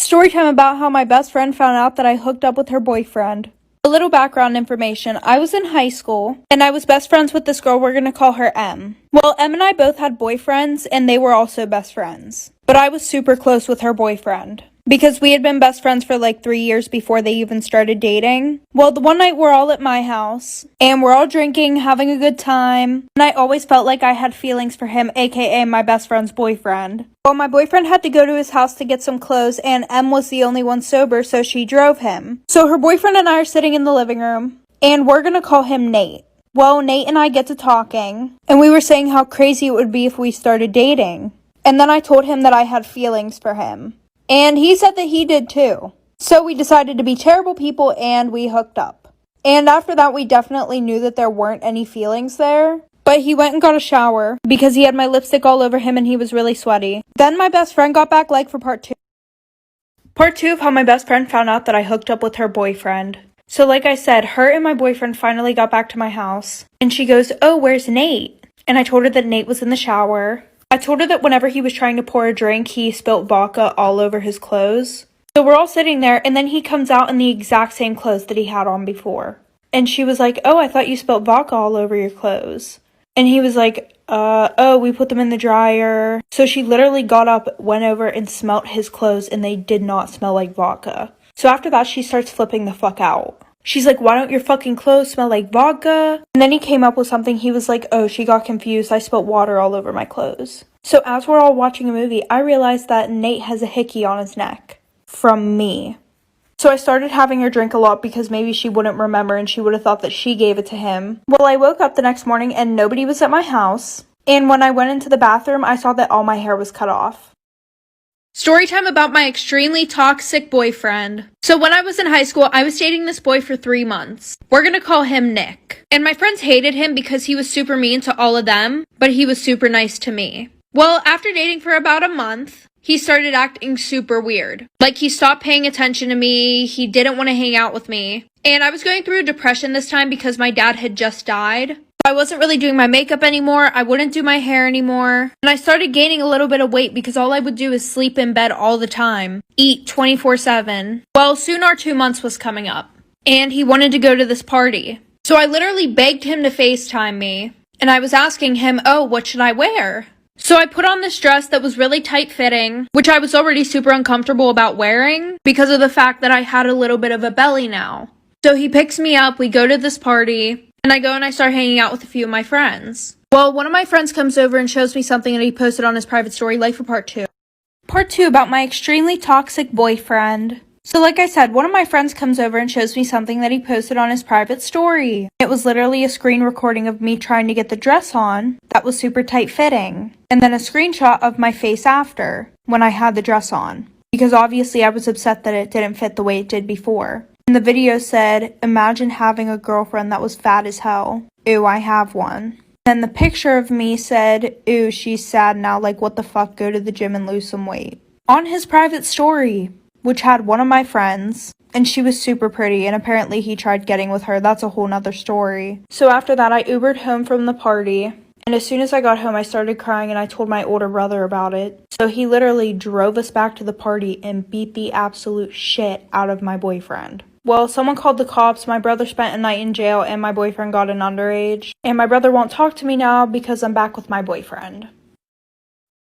Story time about how my best friend found out that I hooked up with her boyfriend. A little background information. I was in high school, and I was best friends with this girl. We're gonna call her M. Well, M and I both had boyfriends, and they were also best friends. But I was super close with her boyfriend, because we had been best friends for like 3 years before they even started dating. Well, the one night we're all at my house, and we're all drinking, having a good time, and I always felt like I had feelings for him, aka my best friend's boyfriend. Well, my boyfriend had to go to his house to get some clothes, and M was the only one sober, so she drove him. So her boyfriend and I are sitting in the living room, and we're gonna call him Nate. Well, Nate and I get to talking, and we were saying how crazy it would be if we started dating. And then I told him that I had feelings for him. And he said that he did too. So we decided to be terrible people and we hooked up. And after that, we definitely knew that there weren't any feelings there. But he went and got a shower because he had my lipstick all over him and he was really sweaty. Then my best friend got back like for part 2. Part 2 of how my best friend found out that I hooked up with her boyfriend. So like I said, her and my boyfriend finally got back to my house. And she goes, "Oh, where's Nate?" And I told her that Nate was in the shower. I told her that whenever he was trying to pour a drink, he spilt vodka all over his clothes. So we're all sitting there, and then he comes out in the exact same clothes that he had on before. And she was like, "Oh, I thought you spilt vodka all over your clothes." And he was like, oh, we put them in the dryer. So she literally got up, went over, and smelt his clothes, and they did not smell like vodka. So after that, she starts flipping the fuck out. She's like, "Why don't your fucking clothes smell like vodka?" And then he came up with something. He was like, "Oh, she got confused. I spilled water all over my clothes." So as we're all watching a movie, I realized that Nate has a hickey on his neck. From me. So I started having her drink a lot because maybe she wouldn't remember and she would have thought that she gave it to him. Well, I woke up the next morning and nobody was at my house. And when I went into the bathroom, I saw that all my hair was cut off. Story time about my extremely toxic boyfriend. So when I was in high school, I was dating this boy for 3 months. We're gonna call him Nick. And my friends hated him because he was super mean to all of them, but he was super nice to me. Well, after dating for about a month, he started acting super weird. Like, he stopped paying attention to me, he didn't want to hang out with me. And I was going through a depression this time because my dad had just died. I wasn't really doing my makeup anymore, I wouldn't do my hair anymore. And I started gaining a little bit of weight because all I would do is sleep in bed all the time. Eat 24/7. Well, soon our 2 months was coming up. And he wanted to go to this party. So I literally begged him to FaceTime me. And I was asking him, "Oh, what should I wear?" So I put on this dress that was really tight-fitting, which I was already super uncomfortable about wearing because of the fact that I had a little bit of a belly now. So he picks me up, we go to this party, and I go and I start hanging out with a few of my friends. Well, one of my friends comes over and shows me something that he posted on his private story, like for part 2. Part 2 about my extremely toxic boyfriend. So like I said, one of my friends comes over and shows me something that he posted on his private story. It was literally a screen recording of me trying to get the dress on that was super tight fitting. And then a screenshot of my face after, when I had the dress on. Because obviously I was upset that it didn't fit the way it did before. And the video said, "Imagine having a girlfriend that was fat as hell. Ew, I have one." Then the picture of me said, "Ew, she's sad now, like what the fuck, go to the gym and lose some weight." On his private story, which had one of my friends, and she was super pretty, and apparently he tried getting with her. That's a whole nother story. So after that, I Ubered home from the party, and as soon as I got home, I started crying, and I told my older brother about it. So he literally drove us back to the party and beat the absolute shit out of my boyfriend. Well, someone called the cops, my brother spent a night in jail, and my boyfriend got an underage. And my brother won't talk to me now because I'm back with my boyfriend.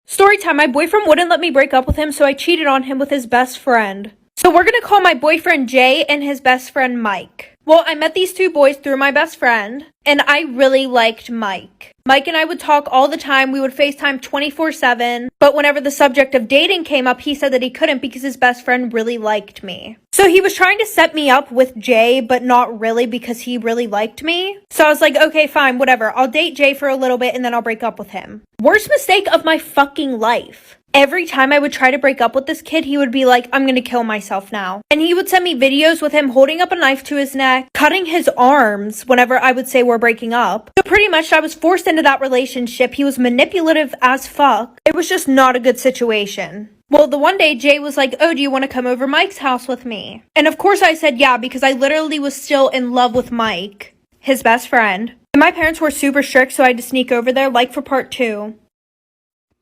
Story time, my boyfriend wouldn't let me break up with him, so I cheated on him with his best friend. So we're gonna call my boyfriend Jay and his best friend Mike. Well, I met these two boys through my best friend, and I really liked Mike. Mike and I would talk all the time, we would FaceTime 24/7, but whenever the subject of dating came up, he said that he couldn't because his best friend really liked me. So he was trying to set me up with Jay, but not really because he really liked me. So I was like, okay, fine, whatever. I'll date Jay for a little bit and then I'll break up with him. Worst mistake of my fucking life. Every time I would try to break up with this kid, he would be like, "I'm gonna kill myself now." And he would send me videos with him holding up a knife to his neck, cutting his arms whenever I would say we're breaking up. So pretty much I was forced into that relationship. He was manipulative as fuck. It was just not a good situation. Well, the one day Jay was like, "Oh, do you want to come over Mike's house with me?" And of course I said yeah, because I literally was still in love with Mike, his best friend. And my parents were super strict, so I had to sneak over there, like for part 2.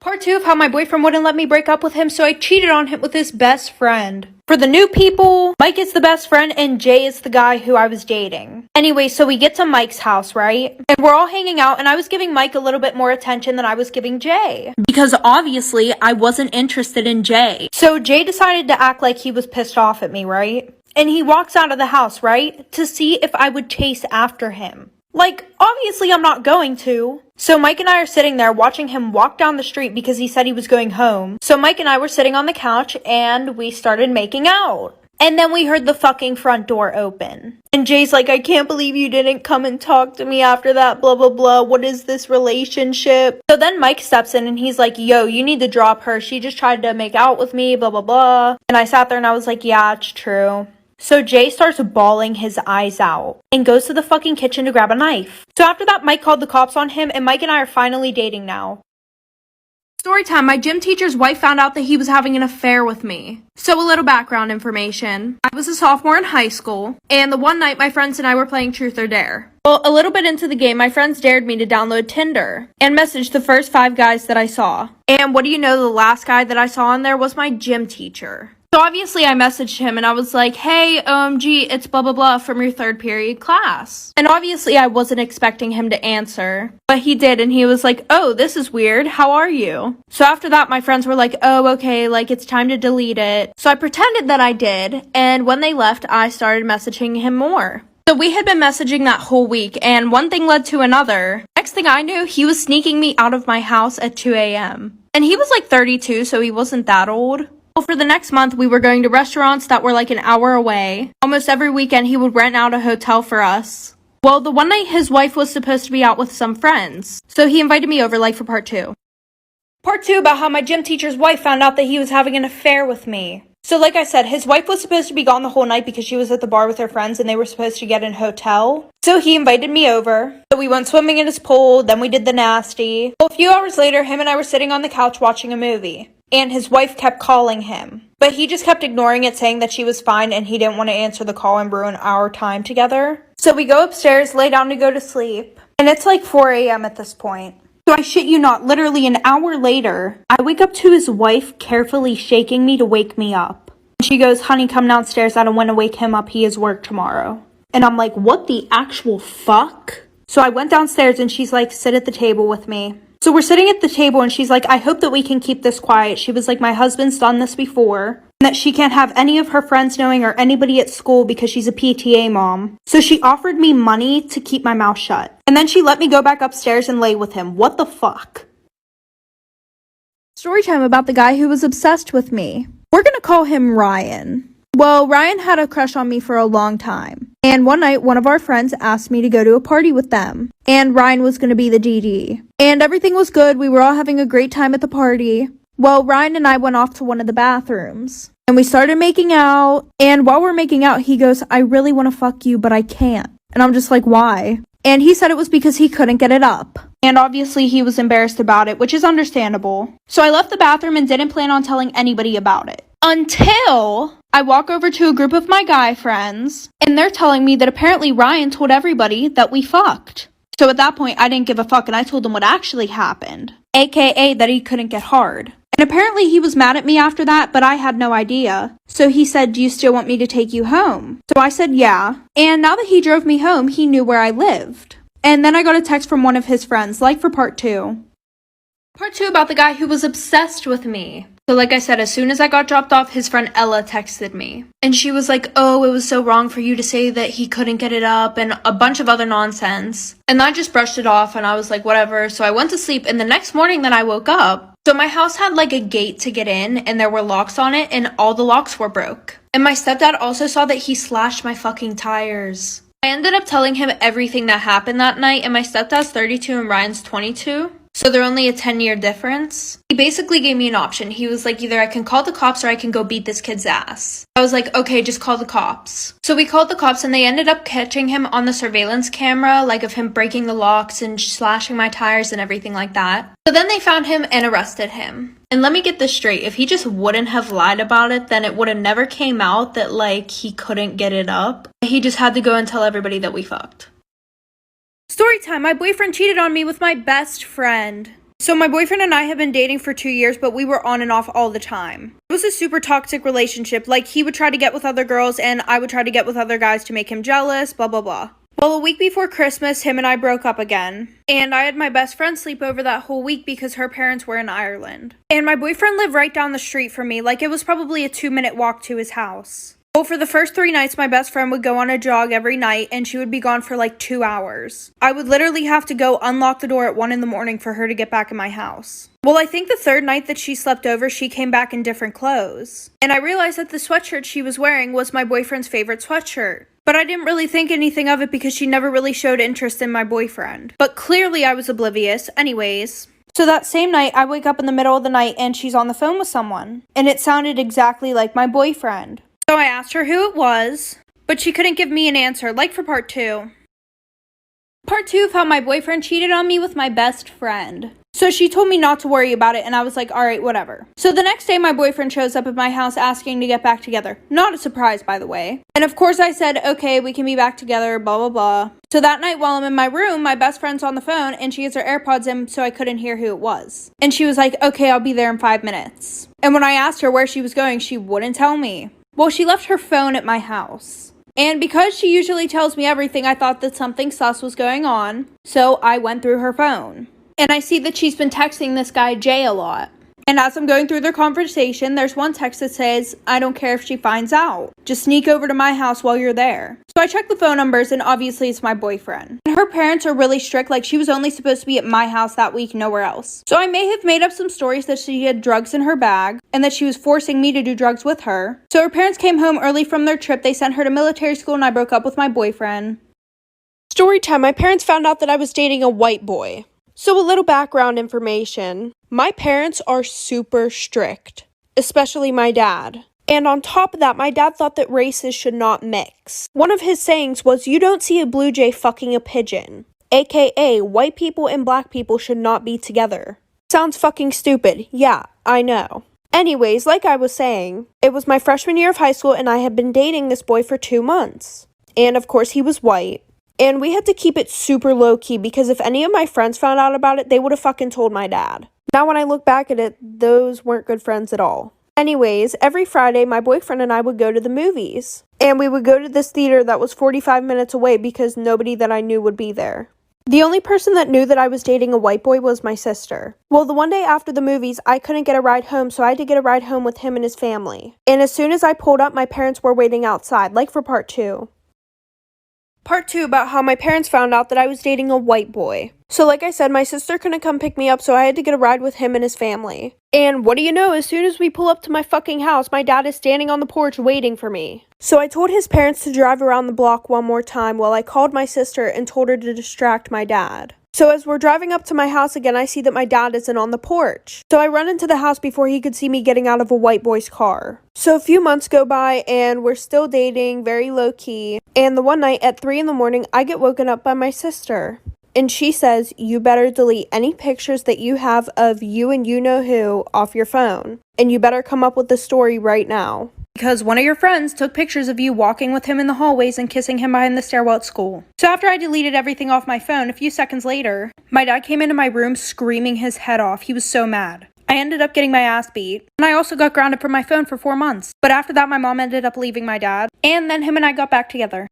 Part 2 of how my boyfriend wouldn't let me break up with him, so I cheated on him with his best friend. For the new people, Mike is the best friend and Jay is the guy who I was dating. Anyway, so we get to Mike's house, right? And we're all hanging out and I was giving Mike a little bit more attention than I was giving Jay. Because obviously, I wasn't interested in Jay. So Jay decided to act like he was pissed off at me, right? And he walks out of the house, right? To see if I would chase after him. Like, obviously I'm not going to. So Mike and I are sitting there watching him walk down the street because he said he was going home. So Mike and I were sitting on the couch and we started making out. And then we heard the fucking front door open. And Jay's like, I can't believe you didn't come and talk to me after that, blah, blah, blah. What is this relationship? So then Mike steps in and he's like, yo, you need to drop her. She just tried to make out with me, blah, blah, blah. And I sat there and I was like, yeah, it's true. So Jay starts bawling his eyes out and goes to the fucking kitchen to grab a knife. So after that, Mike called the cops on him and Mike and I are finally dating now. Story time, my gym teacher's wife found out that he was having an affair with me. So a little background information. I was a sophomore in high school, and the one night my friends and I were playing Truth or Dare. Well, a little bit into the game, my friends dared me to download Tinder and message the first 5 guys that I saw. And what do you know, the last guy that I saw on there was my gym teacher. So obviously I messaged him and I was like, hey, OMG, it's blah, blah, blah from your 3rd period class. And obviously I wasn't expecting him to answer, but he did. And he was like, oh, this is weird. How are you? So after that, my friends were like, oh, okay, like it's time to delete it. So I pretended that I did. And when they left, I started messaging him more. So we had been messaging that whole week and one thing led to another. Next thing I knew, he was sneaking me out of my house at 2 a.m. And he was like 32, so he wasn't that old. Well, for the next month, we were going to restaurants that were like an hour away. Almost every weekend, he would rent out a hotel for us. Well, the one night, his wife was supposed to be out with some friends. So he invited me over like for part 2. Part 2 about how my gym teacher's wife found out that he was having an affair with me. So like I said, his wife was supposed to be gone the whole night because she was at the bar with her friends and they were supposed to get in a hotel. So he invited me over. So we went swimming in his pool, then we did the nasty. Well, a few hours later, him and I were sitting on the couch watching a movie. And his wife kept calling him. But he just kept ignoring it, saying that she was fine and he didn't want to answer the call and ruin our time together. So we go upstairs, lay down to go to sleep. And it's like 4 a.m. at this point. So I shit you not, literally an hour later, I wake up to his wife carefully shaking me to wake me up. And she goes, honey, come downstairs. I don't want to wake him up. He has work tomorrow. And I'm like, what the actual fuck? So I went downstairs and she's like, sit at the table with me. So we're sitting at the table and she's like, I hope that we can keep this quiet. She was like, my husband's done this before. And that she can't have any of her friends knowing or anybody at school because she's a PTA mom. So she offered me money to keep my mouth shut. And then she let me go back upstairs and lay with him. What the fuck? Story time about the guy who was obsessed with me. We're gonna call him Ryan. Well, Ryan had a crush on me for a long time. And one night, one of our friends asked me to go to a party with them. And Ryan was going to be the DD. And everything was good. We were all having a great time at the party. Well, Ryan and I went off to one of the bathrooms. And we started making out. And while we're making out, he goes, I really want to fuck you, but I can't. And I'm just like, why? And he said it was because he couldn't get it up. And obviously he was embarrassed about it, which is understandable. So I left the bathroom and didn't plan on telling anybody about it. Until I walk over to a group of my guy friends, and they're telling me that apparently Ryan told everybody that we fucked. So at that point, I didn't give a fuck, and I told them what actually happened, aka that he couldn't get hard. And apparently he was mad at me after that, but I had no idea. So he said, do you still want me to take you home? So I said, yeah. And now that he drove me home, he knew where I lived. And then I got a text from one of his friends, like for part 2. Part 2 about the guy who was obsessed with me. So like I said, as soon as I got dropped off, his friend Ella texted me. And she was like, oh, it was so wrong for you to say that he couldn't get it up and a bunch of other nonsense. And I just brushed it off and I was like, whatever. So I went to sleep and the next morning that I woke up, so my house had like a gate to get in and there were locks on it and all the locks were broke. And my stepdad also saw that he slashed my fucking tires. I ended up telling him everything that happened that night and my stepdad's 32 and Ryan's 22. So they're only a 10-year difference. He basically gave me an option. He was like, either I can call the cops or I can go beat this kid's ass. I was like, okay, just call the cops. So we called the cops and they ended up catching him on the surveillance camera, like of him breaking the locks and slashing my tires and everything like that. So then they found him and arrested him. And let me get this straight. If he just wouldn't have lied about it, then it would have never came out that like he couldn't get it up. He just had to go and tell everybody that we fucked. Story time, my boyfriend cheated on me with my best friend. So my boyfriend and I have been dating for 2 years, but we were on and off all the time. It was a super toxic relationship. Like, he would try to get with other girls and I would try to get with other guys to make him jealous, blah, blah, blah. Well, a week before Christmas, him and I broke up again. And I had my best friend sleep over that whole week because her parents were in Ireland. And my boyfriend lived right down the street from me. Like, it was probably a 2-minute walk to his house. Well, for the first 3 nights, my best friend would go on a jog every night, and she would be gone for like 2 hours. I would literally have to go unlock the door at 1 in the morning for her to get back in my house. Well, I think the 3rd night that she slept over, she came back in different clothes. And I realized that the sweatshirt she was wearing was my boyfriend's favorite sweatshirt. But I didn't really think anything of it because she never really showed interest in my boyfriend. But clearly I was oblivious. Anyways. So that same night, I wake up in the middle of the night and she's on the phone with someone. And it sounded exactly like my boyfriend. So I asked her who it was, but she couldn't give me an answer, like for part 2. Part 2 of how my boyfriend cheated on me with my best friend. So she told me not to worry about it, and I was like, alright, whatever. So the next day, my boyfriend shows up at my house asking to get back together. Not a surprise, by the way. And of course I said, okay, we can be back together, blah, blah, blah. So that night while I'm in my room, my best friend's on the phone, and she has her AirPods in, so I couldn't hear who it was. And she was like, okay, I'll be there in 5 minutes. And when I asked her where she was going, she wouldn't tell me. Well, she left her phone at my house. And because she usually tells me everything, I thought that something sus was going on. So I went through her phone. And I see that she's been texting this guy Jay a lot. And as I'm going through their conversation, there's one text that says, I don't care if she finds out. Just sneak over to my house while you're there. So I check the phone numbers and obviously it's my boyfriend. And her parents are really strict, like she was only supposed to be at my house that week, nowhere else. So I may have made up some stories that she had drugs in her bag and that she was forcing me to do drugs with her. So her parents came home early from their trip, they sent her to military school and I broke up with my boyfriend. Story time, my parents found out that I was dating a white boy. So a little background information. My parents are super strict, especially my dad. And on top of that, my dad thought that races should not mix. One of his sayings was, you don't see a blue jay fucking a pigeon. AKA, white people and black people should not be together. Sounds fucking stupid. Yeah, I know. Anyways, like I was saying, it was my freshman year of high school and I had been dating this boy for 2 months. And of course he was white. And we had to keep it super low-key because if any of my friends found out about it, they would have fucking told my dad. Now when I look back at it, those weren't good friends at all. Anyways, every Friday, my boyfriend and I would go to the movies. And we would go to this theater that was 45 minutes away because nobody that I knew would be there. The only person that knew that I was dating a white boy was my sister. Well, the one day after the movies, I couldn't get a ride home, so I had to get a ride home with him and his family. And as soon as I pulled up, my parents were waiting outside, like for part 2. Part 2 about how my parents found out that I was dating a white boy. So like I said, my sister couldn't come pick me up, so I had to get a ride with him and his family. And what do you know, as soon as we pull up to my fucking house, my dad is standing on the porch waiting for me. So I told his parents to drive around the block one more time while I called my sister and told her to distract my dad. So as we're driving up to my house again, I see that my dad isn't on the porch. So I run into the house before he could see me getting out of a white boy's car. So a few months go by and we're still dating, very low key. And the one night at 3 in the morning, I get woken up by my sister. And she says, you better delete any pictures that you have of you and you know who off your phone. And you better come up with the story right now. Because one of your friends took pictures of you walking with him in the hallways and kissing him behind the stairwell at school. So after I deleted everything off my phone, a few seconds later, my dad came into my room screaming his head off. He was so mad. I ended up getting my ass beat, and I also got grounded from my phone for 4 months. But after that, my mom ended up leaving my dad, and then him and I got back together.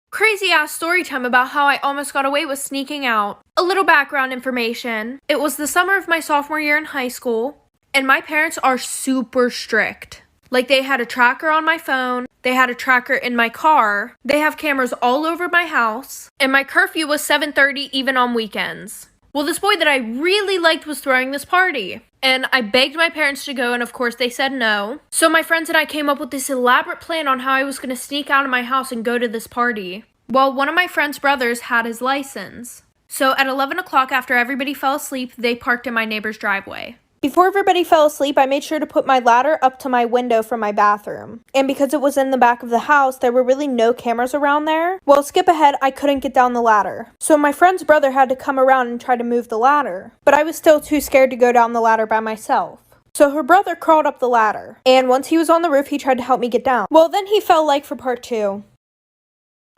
Crazy ass story time about how I almost got away with sneaking out. A little background information. It was the summer of my sophomore year in high school, and my parents are super strict. Like, they had a tracker on my phone, they had a tracker in my car, they have cameras all over my house, and my curfew was 7:30 even on weekends. Well, this boy that I really liked was throwing this party, and I begged my parents to go, and of course they said no. So my friends and I came up with this elaborate plan on how I was going to sneak out of my house and go to this party. Well, one of my friend's brothers had his license. So at 11 o'clock after everybody fell asleep, they parked in my neighbor's driveway. Before everybody fell asleep, I made sure to put my ladder up to my window from my bathroom. And because it was in the back of the house, there were really no cameras around there. Well, skip ahead, I couldn't get down the ladder. So my friend's brother had to come around and try to move the ladder. But I was still too scared to go down the ladder by myself. So her brother crawled up the ladder. And once he was on the roof, he tried to help me get down. Well, then he fell like for part 2.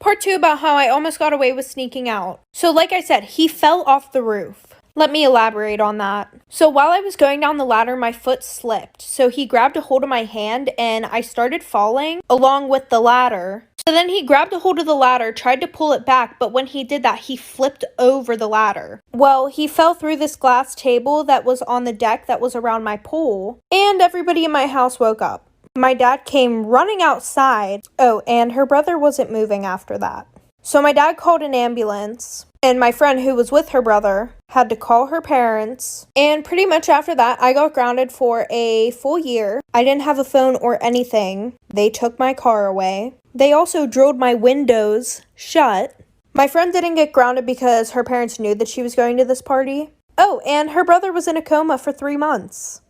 Part 2 about how I almost got away with sneaking out. So like I said, he fell off the roof. Let me elaborate on that. So while I was going down the ladder, my foot slipped. So he grabbed a hold of my hand and I started falling along with the ladder. So then he grabbed a hold of the ladder, tried to pull it back, but when he did that, he flipped over the ladder. Well, he fell through this glass table that was on the deck that was around my pool, and everybody in my house woke up. My dad came running outside. Oh, and her brother wasn't moving after that. So my dad called an ambulance, and my friend who was with her brother had to call her parents. And pretty much after that, I got grounded for a full year. I didn't have a phone or anything. They took my car away. They also drilled my windows shut. My friend didn't get grounded because her parents knew that she was going to this party. Oh, and her brother was in a coma for 3 months.